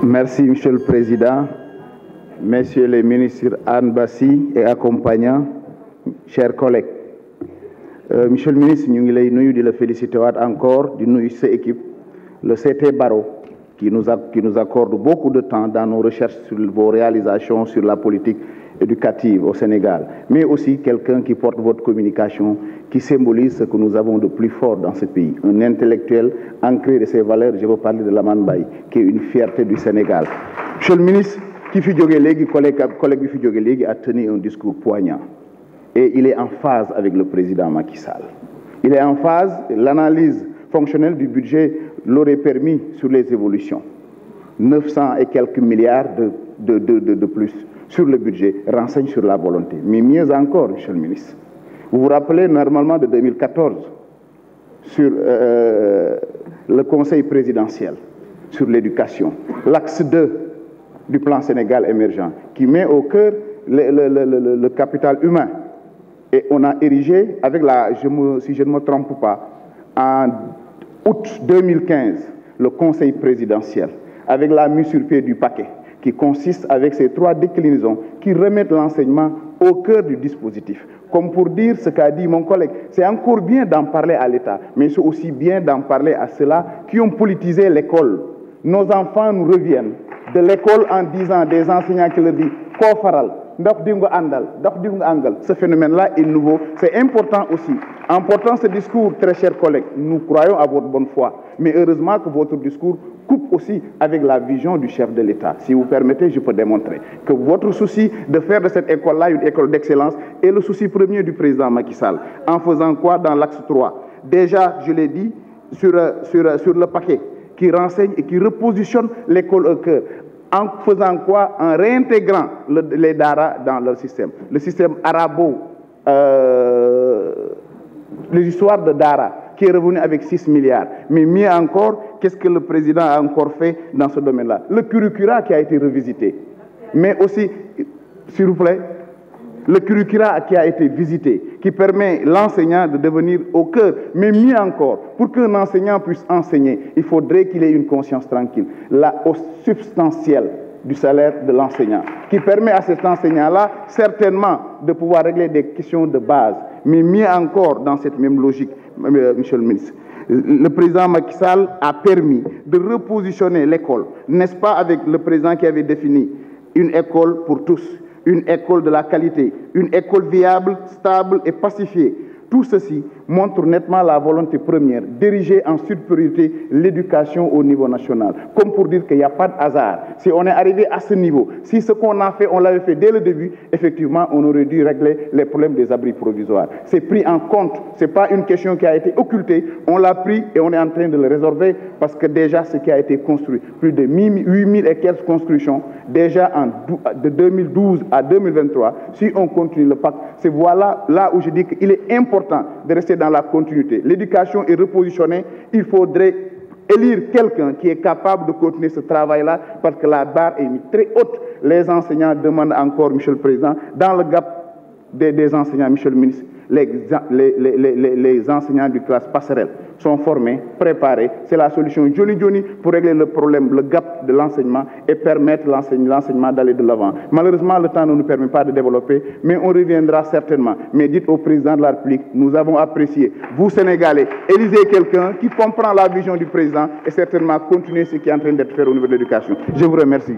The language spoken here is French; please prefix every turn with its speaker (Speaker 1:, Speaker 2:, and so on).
Speaker 1: Merci, Monsieur le Président, Messieurs les ministres Anne Bassi et accompagnants, chers collègues. Monsieur le ministre, nous voulons féliciter encore de cette équipe, le CT Barreau, qui nous accorde beaucoup de temps dans nos recherches sur vos réalisations sur la politique éducative au Sénégal, mais aussi quelqu'un qui porte votre communication, qui symbolise ce que nous avons de plus fort dans ce pays. Un intellectuel ancré de ses valeurs, je veux parler de Laman Baye, qui est une fierté du Sénégal. Monsieur le ministre, collègue a tenu un discours poignant et il est en phase avec le président Macky Sall. Il est en phase, l'analyse fonctionnelle du budget l'aurait permis sur les évolutions. 900 et quelques milliards de plus sur le budget renseigne sur la volonté. Mais mieux encore, Monsieur le ministre, vous vous rappelez normalement de 2014 sur le Conseil présidentiel sur l'éducation, l'axe 2 du plan Sénégal émergent qui met au cœur le capital humain. Et on a érigé, avec si je ne me trompe pas, en août 2015, le Conseil présidentiel, avec la mise sur pied du paquet, qui consiste avec ces 3 déclinaisons qui remettent l'enseignement au cœur du dispositif. Comme pour dire ce qu'a dit mon collègue, c'est encore bien d'en parler à l'État, mais c'est aussi bien d'en parler à ceux-là qui ont politisé l'école. Nos enfants nous reviennent de l'école en disant des enseignants qui leur disent « Kofaral ». Ce phénomène-là est nouveau. C'est important aussi. En portant ce discours, très chers collègues, nous croyons à votre bonne foi. Mais heureusement que votre discours coupe aussi avec la vision du chef de l'État. Si vous permettez, je peux démontrer que votre souci de faire de cette école-là une école d'excellence est le souci premier du président Macky Sall. En faisant quoi dans l'axe 3? Déjà, je l'ai dit, sur le paquet qui renseigne et qui repositionne l'école au cœur. En faisant quoi? En réintégrant les Dara dans leur système. Le système les histoires de Dara, qui est revenu avec 6 milliards. Mais mieux encore, qu'est-ce que le président a encore fait dans ce domaine-là? Le curricula qui a été revisité. Mais aussi, s'il vous plaît, le curricula qui a été visité, qui permet l'enseignant de devenir au cœur. Mais mieux encore, pour qu'un enseignant puisse enseigner, il faudrait qu'il ait une conscience tranquille. La hausse substantielle du salaire de l'enseignant, qui permet à cet enseignant-là, certainement, de pouvoir régler des questions de base. Mais mieux encore, dans cette même logique, Monsieur le ministre, le président Macky Sall a permis de repositionner l'école, n'est-ce pas, avec le président qui avait défini une école pour tous, une école de la qualité, une école viable, stable et pacifiée. Tout ceci montre nettement la volonté première d'ériger en surpriorité l'éducation au niveau national. Comme pour dire qu'il n'y a pas de hasard. Si on est arrivé à ce niveau, si ce qu'on a fait, on l'avait fait dès le début, effectivement, on aurait dû régler les problèmes des abris provisoires. C'est pris en compte. Ce n'est pas une question qui a été occultée. On l'a pris et on est en train de le résorber parce que déjà, ce qui a été construit, plus de 8000 et quelques constructions, déjà de 2012 à 2023, si on continue le pacte, c'est voilà là où je dis qu'il est important de rester dans la continuité. L'éducation est repositionnée. Il faudrait élire quelqu'un qui est capable de continuer ce travail-là parce que la barre est mise très haute. Les enseignants demandent encore, Monsieur le Président, dans le gap des enseignants, Monsieur le Ministre, les enseignants du classe passerelle sont formés, préparés. C'est la solution Johnny pour régler le problème, le gap de l'enseignement et permettre l'enseignement d'aller de l'avant. Malheureusement, le temps ne nous permet pas de développer, mais on reviendra certainement. Mais dites au président de la République, nous avons apprécié, vous Sénégalais, élisez quelqu'un qui comprend la vision du président et certainement continuer ce qui est en train d'être fait au niveau de l'éducation. Je vous remercie.